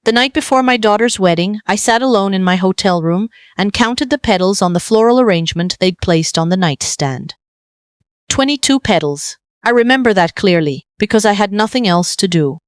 The night before my daughter's wedding, I sat alone in my hotel room and counted the petals on the floral arrangement they'd placed on the nightstand. 22 petals. I remember that clearly, because I had nothing else to do.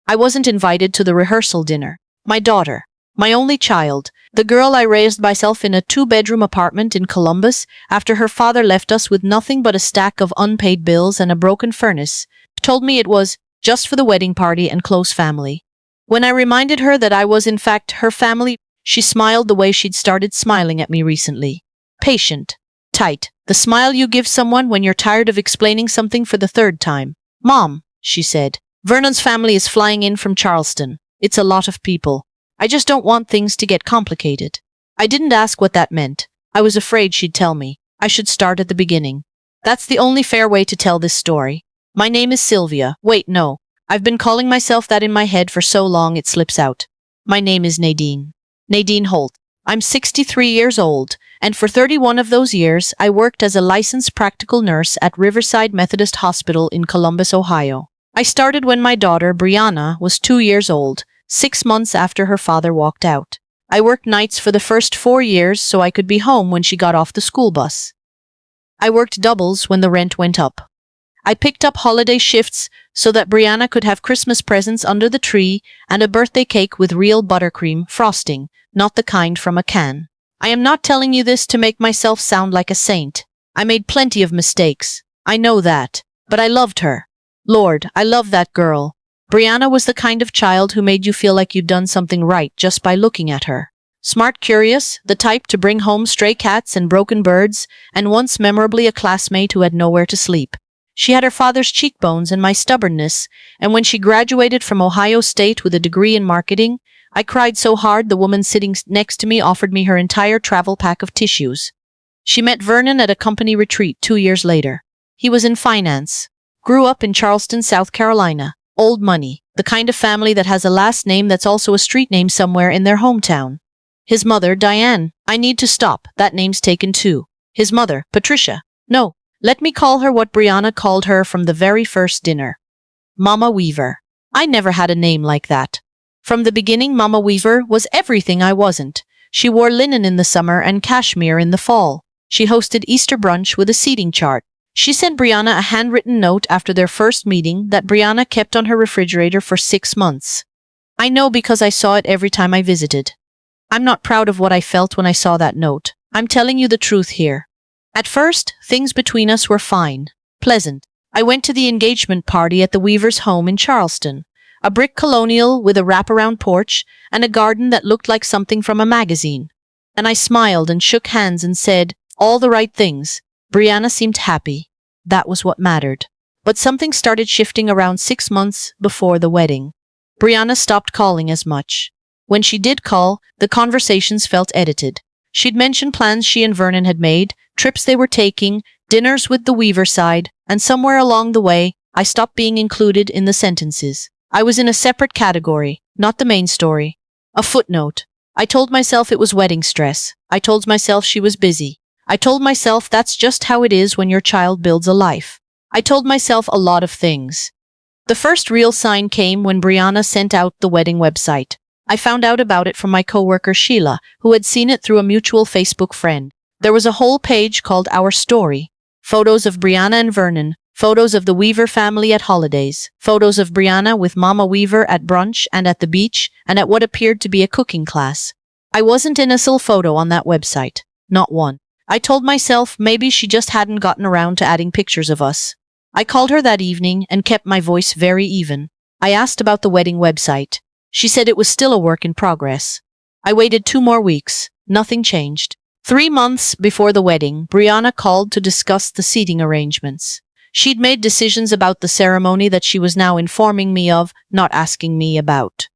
I wasn't invited to the rehearsal dinner. My daughter, my only child, the girl I raised myself in a 2-bedroom apartment in Columbus after her father left us with nothing but a stack of unpaid bills and a broken furnace, told me it was just for the wedding party and close family. When I reminded her that I was in fact her family, she smiled the way she'd started smiling at me recently. Patient. Tight. The smile you give someone when you're tired of explaining something for the 3rd time. Mom, she said, Vernon's family is flying in from Charleston. It's a lot of people. I just don't want things to get complicated. I didn't ask what that meant. I was afraid she'd tell me. I should start at the beginning. That's the only fair way to tell this story. My name is Sylvia. Wait, no. I've been calling myself that in my head for so long it slips out. My name is Nadine. Nadine Holt. I'm 63 years old, and for 31 of those years, I worked as a licensed practical nurse at Riverside Methodist Hospital in Columbus, Ohio. I started when my daughter, Brianna, was 2 years old, 6 months after her father walked out. I worked nights for the first 4 years so I could be home when she got off the school bus. I worked doubles when the rent went up. I picked up holiday shifts so that Brianna could have Christmas presents under the tree and a birthday cake with real buttercream frosting, not the kind from a can. I am not telling you this to make myself sound like a saint. I made plenty of mistakes. I know that. But I loved her. Lord, I love that girl. Brianna was the kind of child who made you feel like you'd done something right just by looking at her. Smart, curious, the type to bring home stray cats and broken birds, and once memorably a classmate who had nowhere to sleep. She had her father's cheekbones and my stubbornness, and when she graduated from Ohio State with a degree in marketing, I cried so hard the woman sitting next to me offered me her entire travel pack of tissues. She met Vernon at a company retreat 2 years later. He was in finance. Grew up in Charleston, South Carolina. Old money. The kind of family that has a last name that's also a street name somewhere in their hometown. His mother, Diane. I need to stop. That name's taken too. His mother, Patricia. No. Let me call her what Brianna called her from the very first dinner. Mama Weaver. I never had a name like that. From the beginning, Mama Weaver was everything I wasn't. She wore linen in the summer and cashmere in the fall. She hosted Easter brunch with a seating chart. She sent Brianna a handwritten note after their first meeting that Brianna kept on her refrigerator for 6 months. I know because I saw it every time I visited. I'm not proud of what I felt when I saw that note. I'm telling you the truth here. At first, things between us were fine, pleasant. I went to the engagement party at the Weavers' home in Charleston, a brick colonial with a wraparound porch and a garden that looked like something from a magazine. And I smiled and shook hands and said all the right things. Brianna seemed happy. That was what mattered. But something started shifting around 6 months before the wedding. Brianna stopped calling as much. When she did call, the conversations felt edited. She'd mentioned plans she and Vernon had made, trips they were taking, dinners with the Weaver side, and somewhere along the way, I stopped being included in the sentences. I was in a separate category, not the main story. A footnote. I told myself it was wedding stress. I told myself she was busy. I told myself that's just how it is when your child builds a life. I told myself a lot of things. The first real sign came when Brianna sent out the wedding website. I found out about it from my coworker Sheila, who had seen it through a mutual Facebook friend. There was a whole page called Our Story. Photos of Brianna and Vernon, photos of the Weaver family at holidays, photos of Brianna with Mama Weaver at brunch and at the beach and at what appeared to be a cooking class. I wasn't in a single photo on that website. Not one. I told myself maybe she just hadn't gotten around to adding pictures of us. I called her that evening and kept my voice very even. I asked about the wedding website. She said it was still a work in progress. I waited 2 more weeks. Nothing changed. 3 months before the wedding, Brianna called to discuss the seating arrangements. She'd made decisions about the ceremony that she was now informing me of, not asking me about.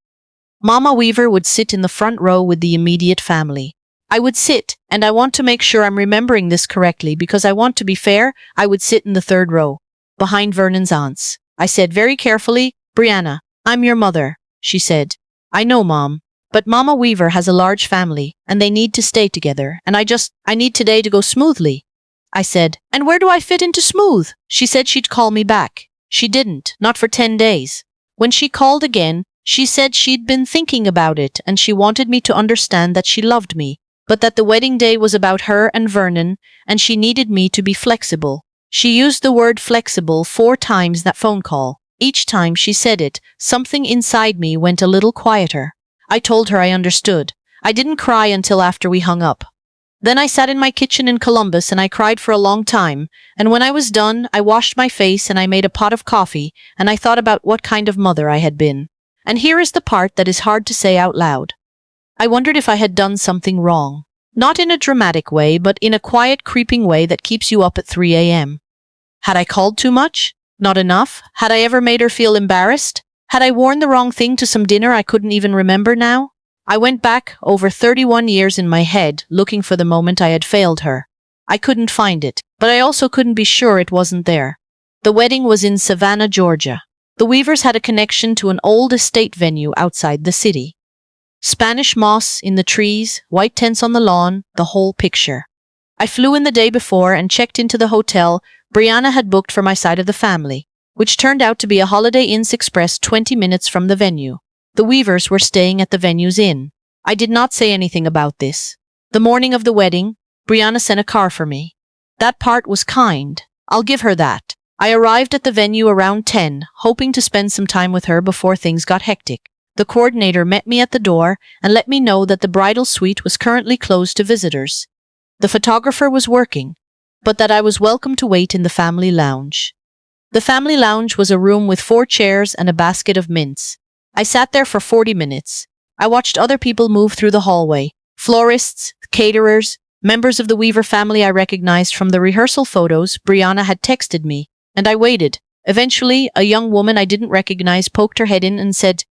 Mama Weaver would sit in the front row with the immediate family. I would sit, and I want to make sure I'm remembering this correctly because I want to be fair, I would sit in the 3rd row, behind Vernon's aunts. I said very carefully, Brianna, I'm your mother. She said, I know, Mom. But Mama Weaver has a large family, and they need to stay together, and I need today to go smoothly. I said, and where do I fit into smooth? She said she'd call me back. She didn't, not for 10 days. When she called again, She said she'd been thinking about it and she wanted me to understand that she loved me, but that the wedding day was about her and Vernon, and she needed me to be flexible. She used the word flexible 4 times that phone call. Each time she said it, something inside me went a little quieter. I told her I understood. I didn't cry until after we hung up. Then I sat in my kitchen in Columbus and I cried for a long time, and when I was done, I washed my face and I made a pot of coffee, and I thought about what kind of mother I had been. And here is the part that is hard to say out loud. I wondered if I had done something wrong. Not in a dramatic way, but in a quiet, creeping way that keeps you up at 3 a.m. Had I called too much? Not enough? Had I ever made her feel embarrassed? Had I worn the wrong thing to some dinner I couldn't even remember now? I went back over 31 years in my head, looking for the moment I had failed her. I couldn't find it, but I also couldn't be sure it wasn't there. The wedding was in Savannah, Georgia. The Weavers had a connection to an old estate venue outside the city. Spanish moss in the trees, white tents on the lawn, the whole picture. I flew in the day before and checked into the hotel Brianna had booked for my side of the family, which turned out to be a Holiday Inn's Express 20 minutes from the venue. The Weavers were staying at the venue's inn. I did not say anything about this. The morning of the wedding, Brianna sent a car for me. That part was kind. I'll give her that. I arrived at the venue around 10, hoping to spend some time with her before things got hectic. The coordinator met me at the door and let me know that the bridal suite was currently closed to visitors. The photographer was working, but that I was welcome to wait in the family lounge. The family lounge was a room with 4 chairs and a basket of mints. I sat there for 40 minutes. I watched other people move through the hallway. Florists, caterers, members of the Weaver family I recognized from the rehearsal photos Brianna had texted me, and I waited. Eventually, a young woman I didn't recognize poked her head in and said,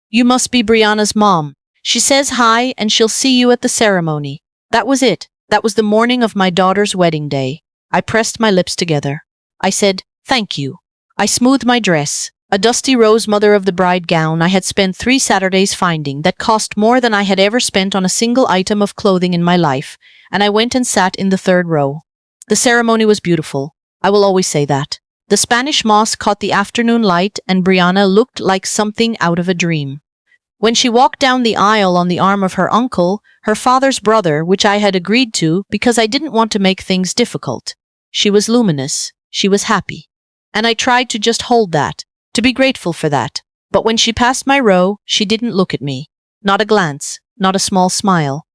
"You must be Brianna's mom. She says hi and she'll see you at the ceremony." That was it. That was the morning of my daughter's wedding day. I pressed my lips together. I said, "Thank you." I smoothed my dress, a dusty rose mother of the bride gown I had spent 3 Saturdays finding that cost more than I had ever spent on a single item of clothing in my life, and I went and sat in the 3rd row. The ceremony was beautiful. I will always say that. The Spanish moss caught the afternoon light and Brianna looked like something out of a dream. When she walked down the aisle on the arm of her uncle, her father's brother, which I had agreed to because I didn't want to make things difficult, she was luminous. She was happy. And I tried to just hold that, to be grateful for that. But when she passed my row, she didn't look at me. Not a glance, not a small smile.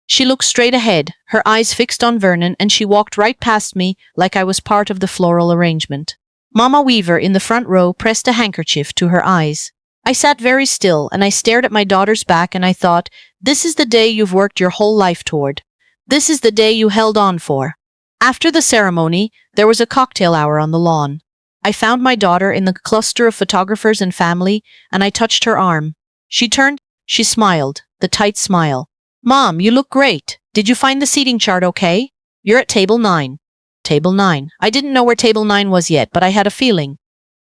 She looked straight ahead, her eyes fixed on Vernon, and she walked right past me like I was part of the floral arrangement. Mama Weaver in the front row pressed a handkerchief to her eyes. I sat very still and I stared at my daughter's back and I thought, this is the day you've worked your whole life toward. This is the day you held on for. After the ceremony, there was a cocktail hour on the lawn. I found my daughter in the cluster of photographers and family, and I touched her arm. She turned, she smiled, the tight smile. "Mom, you look great. Did you find the seating chart okay? You're at table 9. Table 9. I didn't know where table 9 was yet, but I had a feeling.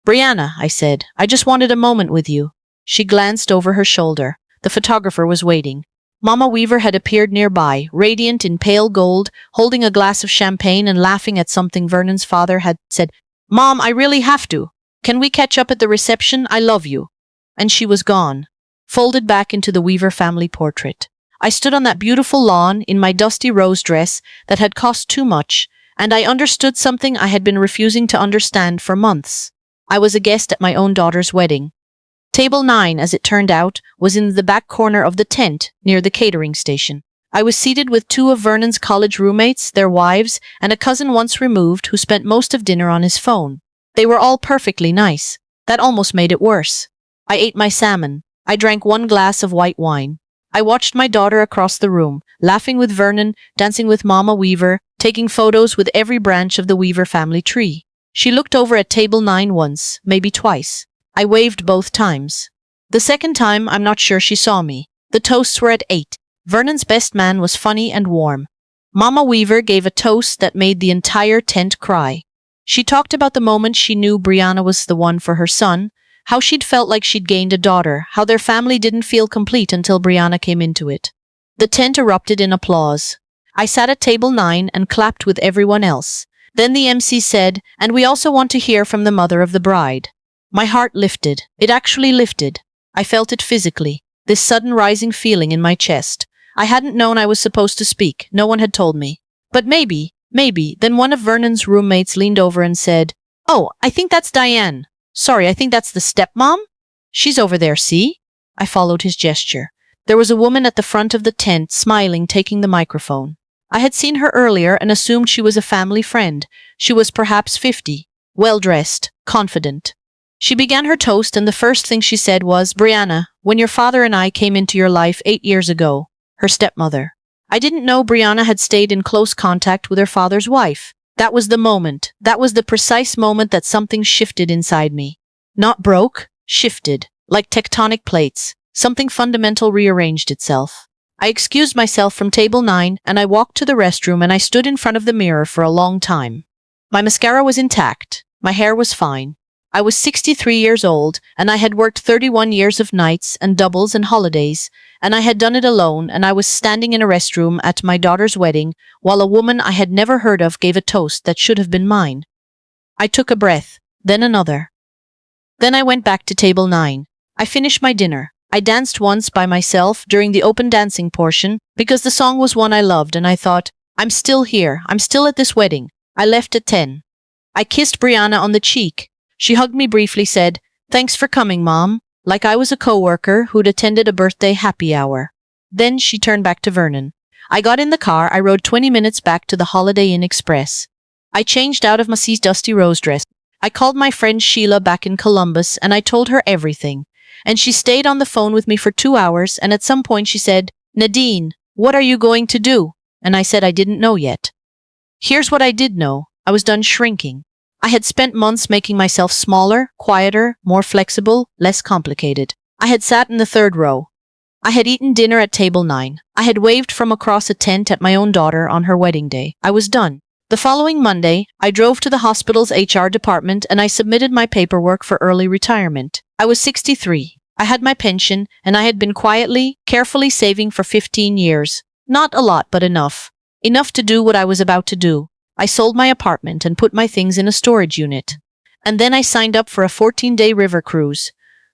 "Brianna," I said, "I just wanted a moment with you." She glanced over her shoulder. The photographer was waiting. Mama Weaver had appeared nearby, radiant in pale gold, holding a glass of champagne and laughing at something Vernon's father had said. "Mom, I really have to. Can we catch up at the reception? I love you." And she was gone, folded back into the Weaver family portrait. I stood on that beautiful lawn in my dusty rose dress that had cost too much, and I understood something I had been refusing to understand for months. I was a guest at my own daughter's wedding. Table 9, as it turned out, was in the back corner of the tent, near the catering station. I was seated with 2 of Vernon's college roommates, their wives, and a cousin once removed who spent most of dinner on his phone. They were all perfectly nice. That almost made it worse. I ate my salmon. I drank 1 glass of white wine. I watched my daughter across the room, laughing with Vernon, dancing with Mama Weaver, taking photos with every branch of the Weaver family tree. She looked over at table 9 once, maybe twice. I waved both times. The second time, I'm not sure she saw me. The toasts were at 8. Vernon's best man was funny and warm. Mama Weaver gave a toast that made the entire tent cry. She talked about the moment she knew Brianna was the one for her son, how she'd felt like she'd gained a daughter, how their family didn't feel complete until Brianna came into it. The tent erupted in applause. I sat at table 9 and clapped with everyone else. Then the MC said, "And we also want to hear from the mother of the bride." My heart lifted. It actually lifted. I felt it physically, this sudden rising feeling in my chest. I hadn't known I was supposed to speak. No one had told me. But maybe, then one of Vernon's roommates leaned over and said, "Oh, I think that's Diane. Sorry, I think that's the stepmom? She's over there, see?" I followed his gesture. There was a woman at the front of the tent, smiling, taking the microphone. I had seen her earlier and assumed she was a family friend. She was perhaps 50, well-dressed, confident. She began her toast, and the first thing she said was, "Brianna, when your father and I came into your life 8 years ago," her stepmother. I didn't know Brianna had stayed in close contact with her father's wife. That was the moment. That was the precise moment that something shifted inside me. Not broke, shifted, like tectonic plates. Something fundamental rearranged itself. I excused myself from table 9 and I walked to the restroom and I stood in front of the mirror for a long time. My mascara was intact. My hair was fine. I was 63 years old and I had worked 31 years of nights and doubles and holidays, and I had done it alone, and I was standing in a restroom at my daughter's wedding while a woman I had never heard of gave a toast that should have been mine. I took a breath, then another. Then I went back to table 9. I finished my dinner. I danced once by myself during the open dancing portion because the song was one I loved, and I thought, I'm still here. I'm still at this wedding. I left at 10. I kissed Brianna on the cheek. She hugged me briefly, said, "Thanks for coming, Mom," like I was a coworker who'd attended a birthday happy hour. Then she turned back to Vernon. I got in the car. I rode 20 minutes back to the Holiday Inn Express. I changed out of Macy's dusty rose dress. I called my friend Sheila back in Columbus and I told her everything. And she stayed on the phone with me for 2 hours, and at some point she said, "Nadine, what are you going to do?" And I said I didn't know yet. Here's what I did know. I was done shrinking. I had spent months making myself smaller, quieter, more flexible, less complicated. I had sat in the third row. I had eaten dinner at table 9. I had waved from across a tent at my own daughter on her wedding day. I was done. The following Monday, I drove to the hospital's HR department and I submitted my paperwork for early retirement. I was 63. I had my pension, and I had been quietly, carefully saving for 15 years. Not a lot, but enough. Enough to do what I was about to do. I sold my apartment and put my things in a storage unit. And then I signed up for a 14-day river cruise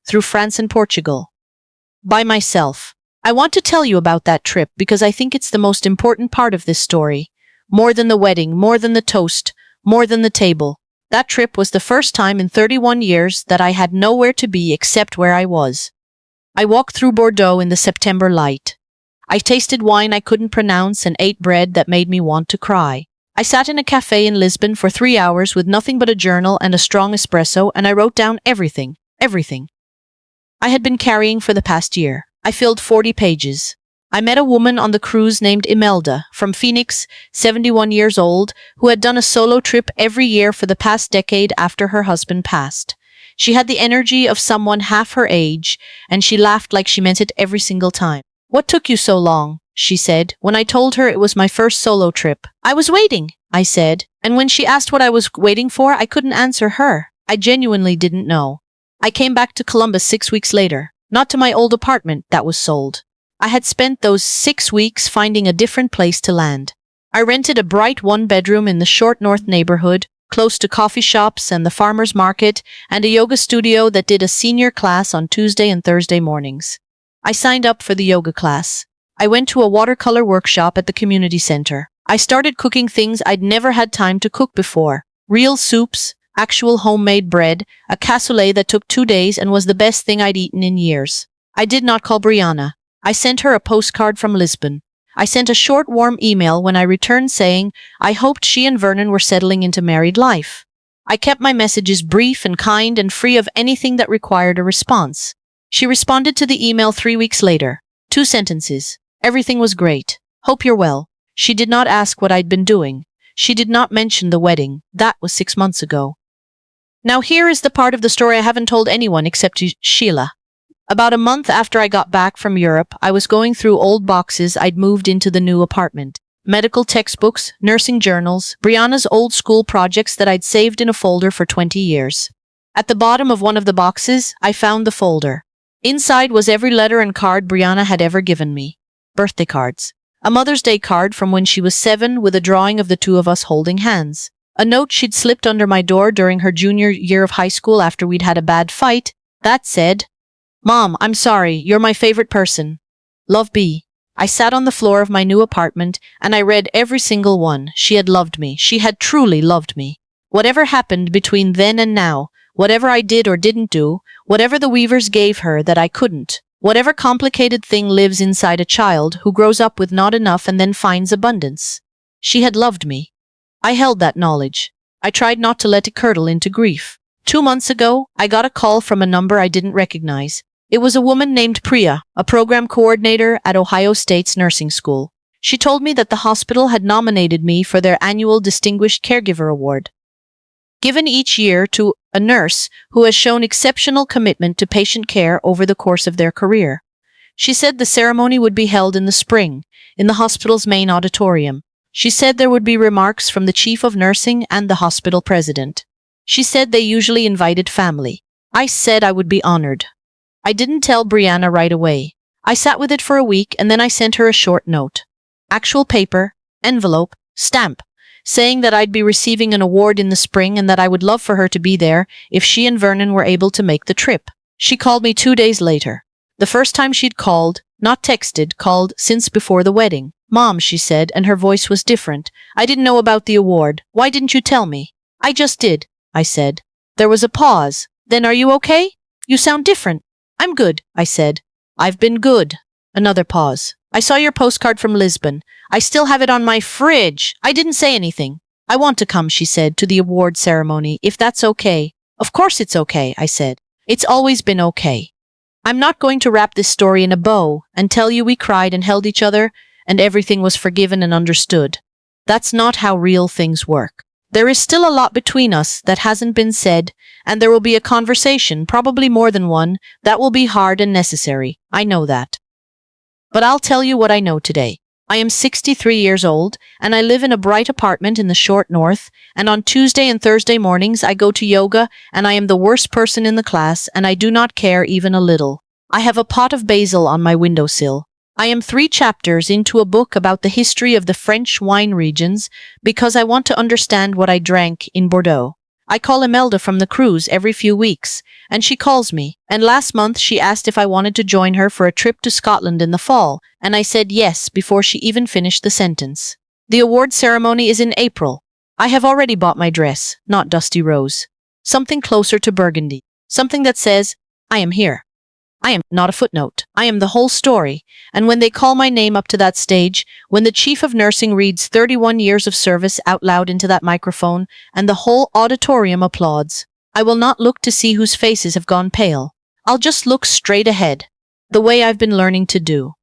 through France and Portugal. By myself. I want to tell you about that trip because I think it's the most important part of this story. More than the wedding, more than the toast, more than the table. That trip was the first time in 31 years that I had nowhere to be except where I was. I walked through Bordeaux in the September light. I tasted wine I couldn't pronounce and ate bread that made me want to cry. I sat in a cafe in Lisbon for 3 hours with nothing but a journal and a strong espresso, and I wrote down everything I had been carrying for the past year. I filled 40 pages. I met a woman on the cruise named Imelda from Phoenix, 71 years old, who had done a solo trip every year for the past decade after her husband passed. She had the energy of someone half her age, and she laughed like she meant it every single time. "What took you so long?" she said, when I told her it was my first solo trip. "I was waiting," I said, and when she asked what I was waiting for, I couldn't answer her. I genuinely didn't know. I came back to Columbus 6 weeks later, not to my old apartment that was sold. I had spent those 6 weeks finding a different place to land. I rented a bright one-bedroom in the Short North neighborhood, close to coffee shops and the farmer's market, and a yoga studio that did a senior class on Tuesday and Thursday mornings. I signed up for the yoga class. I went to a watercolor workshop at the community center. I started cooking things I'd never had time to cook before. Real soups, actual homemade bread, a cassoulet that took 2 days and was the best thing I'd eaten in years. I did not call Brianna. I sent her a postcard from Lisbon. I sent a short, warm email when I returned saying I hoped she and Vernon were settling into married life. I kept my messages brief and kind and free of anything that required a response. She responded to the email 3 weeks later. 2 sentences. Everything was great. Hope you're well. She did not ask what I'd been doing. She did not mention the wedding. That was 6 months ago. Now here is the part of the story I haven't told anyone except Sheila. About a month after I got back from Europe, I was going through old boxes I'd moved into the new apartment. Medical textbooks, nursing journals, Brianna's old school projects that I'd saved in a folder for 20 years. At the bottom of one of the boxes, I found the folder. Inside was every letter and card Brianna had ever given me. Birthday cards. A Mother's Day card from when she was 7 with a drawing of the 2 of us holding hands. A note she'd slipped under my door during her junior year of high school after we'd had a bad fight that said, Mom, I'm sorry, you're my favorite person. Love B. I sat on the floor of my new apartment and I read every single one. She had loved me. She had truly loved me. Whatever happened between then and now, whatever I did or didn't do, whatever the weavers gave her that I couldn't, whatever complicated thing lives inside a child who grows up with not enough and then finds abundance. She had loved me. I held that knowledge. I tried not to let it curdle into grief. 2 months ago, I got a call from a number I didn't recognize. It was a woman named Priya, a program coordinator at Ohio State's nursing school. She told me that the hospital had nominated me for their annual Distinguished Caregiver Award, given each year to a nurse who has shown exceptional commitment to patient care over the course of their career. She said the ceremony would be held in the spring, in the hospital's main auditorium. She said there would be remarks from the chief of nursing and the hospital president. She said they usually invited family. I said I would be honored. I didn't tell Brianna right away. I sat with it for a week and then I sent her a short note. Actual paper, envelope, stamp, saying that I'd be receiving an award in the spring and that I would love for her to be there if she and Vernon were able to make the trip. She called me 2 days later. The first time she'd called, not texted, called since before the wedding. Mom, she said, and her voice was different. I didn't know about the award. Why didn't you tell me? I just did, I said. There was a pause. Then are you okay? You sound different. I'm good, I said. I've been good. Another pause. I saw your postcard from Lisbon. I still have it on my fridge. I didn't say anything. I want to come, she said, to the award ceremony, if that's okay. Of course it's okay, I said. It's always been okay. I'm not going to wrap this story in a bow and tell you we cried and held each other and everything was forgiven and understood. That's not how real things work. There is still a lot between us that hasn't been said, and there will be a conversation, probably more than one, that will be hard and necessary. I know that. But I'll tell you what I know today. I am 63 years old, and I live in a bright apartment in the short north, and on Tuesday and Thursday mornings I go to yoga, and I am the worst person in the class, and I do not care even a little. I have a pot of basil on my windowsill. I am 3 chapters into a book about the history of the French wine regions because I want to understand what I drank in Bordeaux. I call Imelda from the cruise every few weeks, and she calls me. And last month she asked if I wanted to join her for a trip to Scotland in the fall, and I said yes before she even finished the sentence. The award ceremony is in April. I have already bought my dress, not dusty rose. Something closer to burgundy. Something that says, I am here. I am not a footnote. I am the whole story. And when they call my name up to that stage, when the chief of nursing reads 31 years of service out loud into that microphone, and the whole auditorium applauds, I will not look to see whose faces have gone pale. I'll just look straight ahead, the way I've been learning to do.